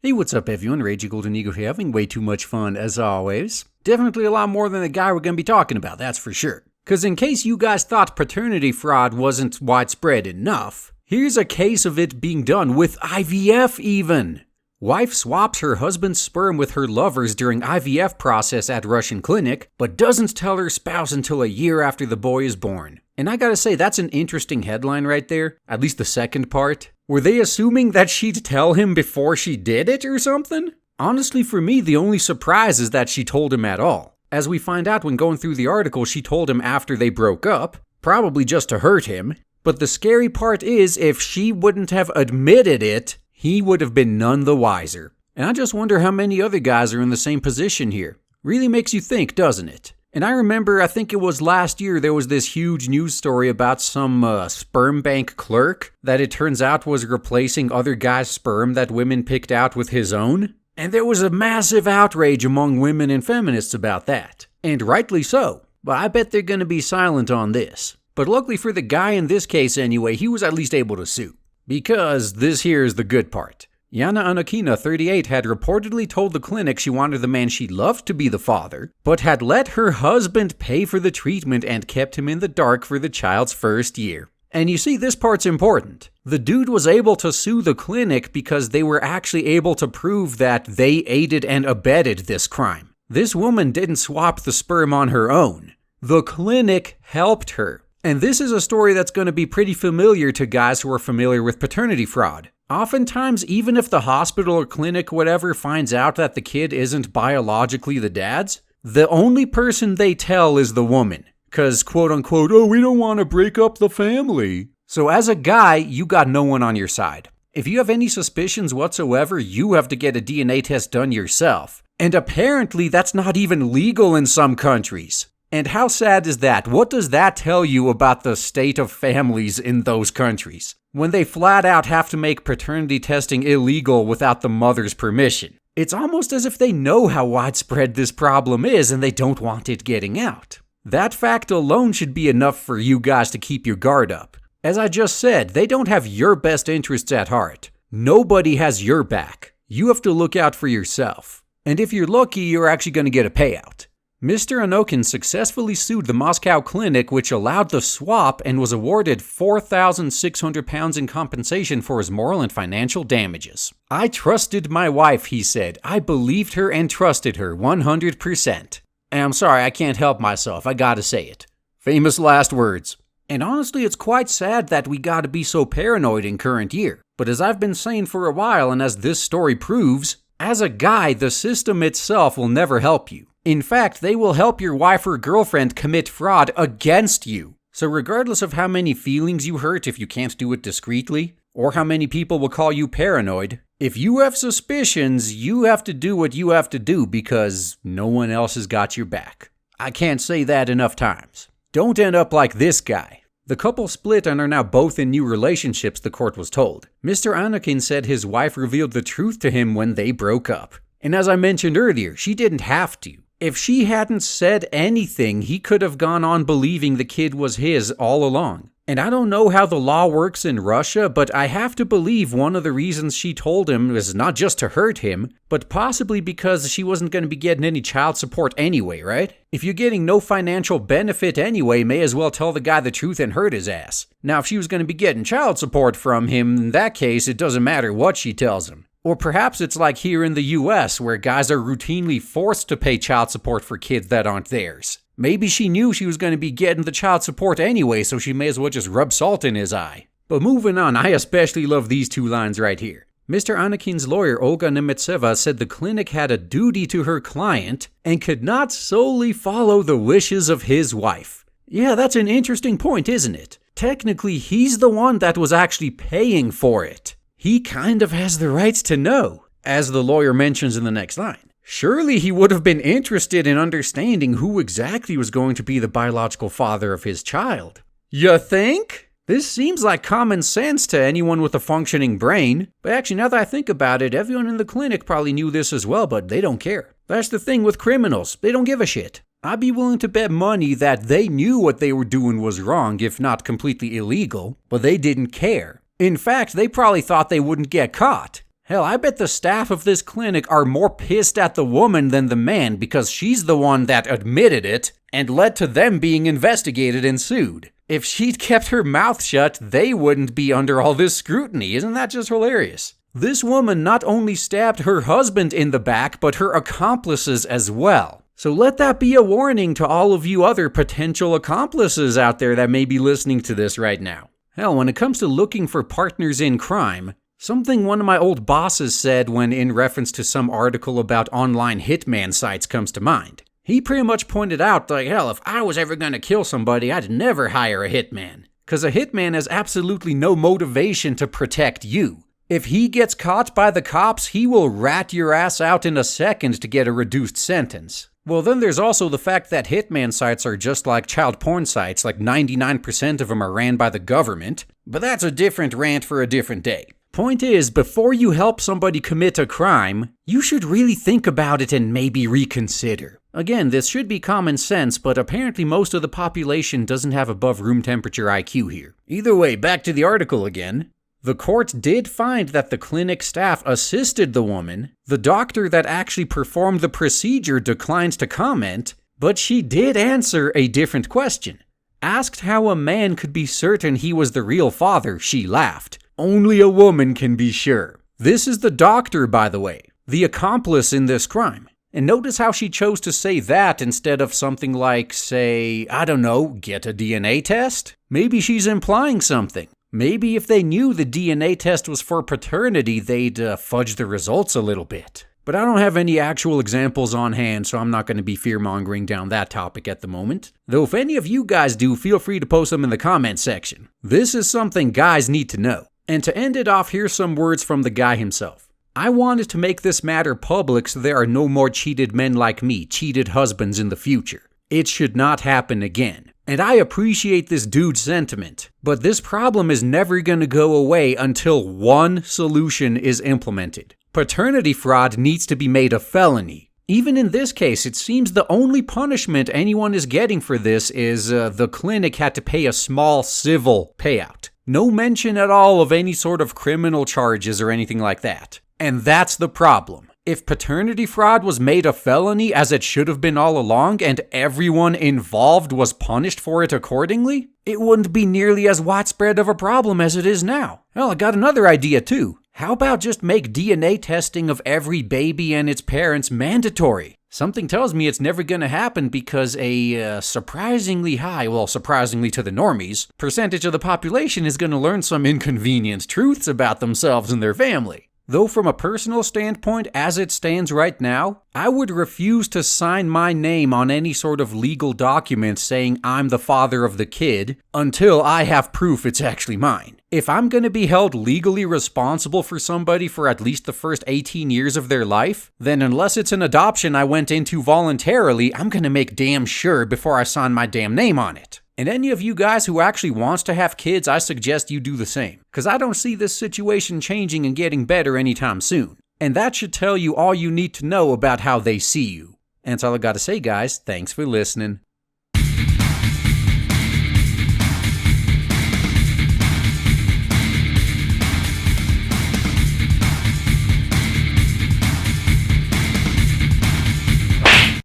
Hey, what's up everyone, Rage Golden Eagle here, having way too much fun as always. Definitely a lot more than the guy we're gonna be talking about, that's for sure. Cause in case you guys thought paternity fraud wasn't widespread enough, here's a case of it being done with IVF even. Wife swaps her husband's sperm with her lovers during IVF process at Russian clinic, but doesn't tell her spouse until a year after the boy is born. And I gotta say, that's an interesting headline right there, at least the second part. Were they assuming that she'd tell him before she did it or something? Honestly, for me, the only surprise is that she told him at all. As we find out when going through the article, she told him after they broke up, probably just to hurt him. But the scary part is, if she wouldn't have admitted it, he would have been none the wiser. And I just wonder how many other guys are in the same position here. Really makes you think, doesn't it? And I remember, I think it was last year, there was this huge news story about some sperm bank clerk that it turns out was replacing other guys' sperm that women picked out with his own. And there was a massive outrage among women and feminists about that. And rightly so. But I bet they're gonna be silent on this. But luckily for the guy in this case anyway, he was at least able to sue. Because this here is the good part. Yana Anokina, 38, had reportedly told the clinic she wanted the man she loved to be the father, but had let her husband pay for the treatment and kept him in the dark for the child's first year. And you see, this part's important. The dude was able to sue the clinic because they were actually able to prove that they aided and abetted this crime. This woman didn't swap the sperm on her own. The clinic helped her. And this is a story that's going to be pretty familiar to guys who are familiar with paternity fraud. Oftentimes, even if the hospital or clinic whatever finds out that the kid isn't biologically the dad's, the only person they tell is the woman. Cause quote unquote, oh, we don't want to break up the family. So as a guy, you got no one on your side. If you have any suspicions whatsoever, you have to get a DNA test done yourself. And apparently that's not even legal in some countries. And how sad is that? What does that tell you about the state of families in those countries? When they flat out have to make paternity testing illegal without the mother's permission. It's almost as if they know how widespread this problem is and they don't want it getting out. That fact alone should be enough for you guys to keep your guard up. As I just said, they don't have your best interests at heart. Nobody has your back. You have to look out for yourself. And if you're lucky, you're actually going to get a payout. Mr. Anokin successfully sued the Moscow clinic, which allowed the swap, and was awarded 4,600 pounds in compensation for his moral and financial damages. I trusted my wife, he said. I believed her and trusted her 100%. And I'm sorry, I can't help myself. I gotta say it. Famous last words. And honestly, it's quite sad that we gotta be so paranoid in current year. But as I've been saying for a while, and as this story proves, as a guy, the system itself will never help you. In fact, they will help your wife or girlfriend commit fraud against you. So regardless of how many feelings you hurt if you can't do it discreetly, or how many people will call you paranoid, if you have suspicions, you have to do what you have to do because no one else has got your back. I can't say that enough times. Don't end up like this guy. The couple split and are now both in new relationships, the court was told. Mr. Anakin said his wife revealed the truth to him when they broke up. And as I mentioned earlier, she didn't have to. If she hadn't said anything, he could have gone on believing the kid was his all along. And I don't know how the law works in Russia, but I have to believe one of the reasons she told him was not just to hurt him, but possibly because she wasn't going to be getting any child support anyway, right? If you're getting no financial benefit anyway, may as well tell the guy the truth and hurt his ass. Now, if she was going to be getting child support from him, in that case, it doesn't matter what she tells him. Or perhaps it's like here in the US, where guys are routinely forced to pay child support for kids that aren't theirs. Maybe she knew she was going to be getting the child support anyway, so she may as well just rub salt in his eye. But moving on, I especially love these two lines right here. Mr. Anakin's lawyer, Olga Nemetseva, said the clinic had a duty to her client and could not solely follow the wishes of his wife. Yeah, that's an interesting point, isn't it? Technically, he's the one that was actually paying for it. He kind of has the rights to know, as the lawyer mentions in the next line. Surely he would have been interested in understanding who exactly was going to be the biological father of his child. You think? This seems like common sense to anyone with a functioning brain. But actually, now that I think about it, everyone in the clinic probably knew this as well, but they don't care. That's the thing with criminals. They don't give a shit. I'd be willing to bet money that they knew what they were doing was wrong, if not completely illegal, but they didn't care. In fact, they probably thought they wouldn't get caught. Hell, I bet the staff of this clinic are more pissed at the woman than the man because she's the one that admitted it and led to them being investigated and sued. If she'd kept her mouth shut, they wouldn't be under all this scrutiny. Isn't that just hilarious? This woman not only stabbed her husband in the back, but her accomplices as well. So let that be a warning to all of you other potential accomplices out there that may be listening to this right now. Hell, when it comes to looking for partners in crime, something one of my old bosses said when in reference to some article about online hitman sites comes to mind. He pretty much pointed out, like, hell, if I was ever gonna kill somebody, I'd never hire a hitman. Cause a hitman has absolutely no motivation to protect you. If he gets caught by the cops, he will rat your ass out in a second to get a reduced sentence. Well, then there's also the fact that hitman sites are just like child porn sites, like 99% of them are ran by the government. But that's a different rant for a different day. Point is, before you help somebody commit a crime, you should really think about it and maybe reconsider. Again, this should be common sense, but apparently most of the population doesn't have above room temperature IQ here. Either way, back to the article again. The court did find that the clinic staff assisted the woman. The doctor that actually performed the procedure declined to comment, but she did answer a different question. Asked how a man could be certain he was the real father, she laughed. Only a woman can be sure. This is the doctor, by the way, the accomplice in this crime. And notice how she chose to say that instead of something like, say, I don't know, get a DNA test? Maybe she's implying something. Maybe if they knew the DNA test was for paternity, they'd fudge the results a little bit. But I don't have any actual examples on hand, so I'm not going to be fear-mongering down that topic at the moment. Though if any of you guys do, feel free to post them in the comments section. This is something guys need to know. And to end it off, here's some words from the guy himself. I wanted to make this matter public so there are no more cheated men like me, cheated husbands in the future. It should not happen again. And I appreciate this dude's sentiment, but this problem is never going to go away until one solution is implemented. Paternity fraud needs to be made a felony. Even in this case, it seems the only punishment anyone is getting for this is the clinic had to pay a small civil payout. No mention at all of any sort of criminal charges or anything like that. And that's the problem. If paternity fraud was made a felony as it should have been all along and everyone involved was punished for it accordingly, it wouldn't be nearly as widespread of a problem as it is now. Hell, I got another idea too. How about just make DNA testing of every baby and its parents mandatory? Something tells me it's never gonna happen because a surprisingly high, well, surprisingly to the normies, percentage of the population is gonna learn some inconvenient truths about themselves and their family. Though from a personal standpoint, as it stands right now, I would refuse to sign my name on any sort of legal document saying I'm the father of the kid until I have proof it's actually mine. If I'm going to be held legally responsible for somebody for at least the first 18 years of their life, then unless it's an adoption I went into voluntarily, I'm going to make damn sure before I sign my damn name on it. And any of you guys who actually wants to have kids, I suggest you do the same. Because I don't see this situation changing and getting better anytime soon. And that should tell you all you need to know about how they see you. And that's all I gotta say, guys. Thanks for listening.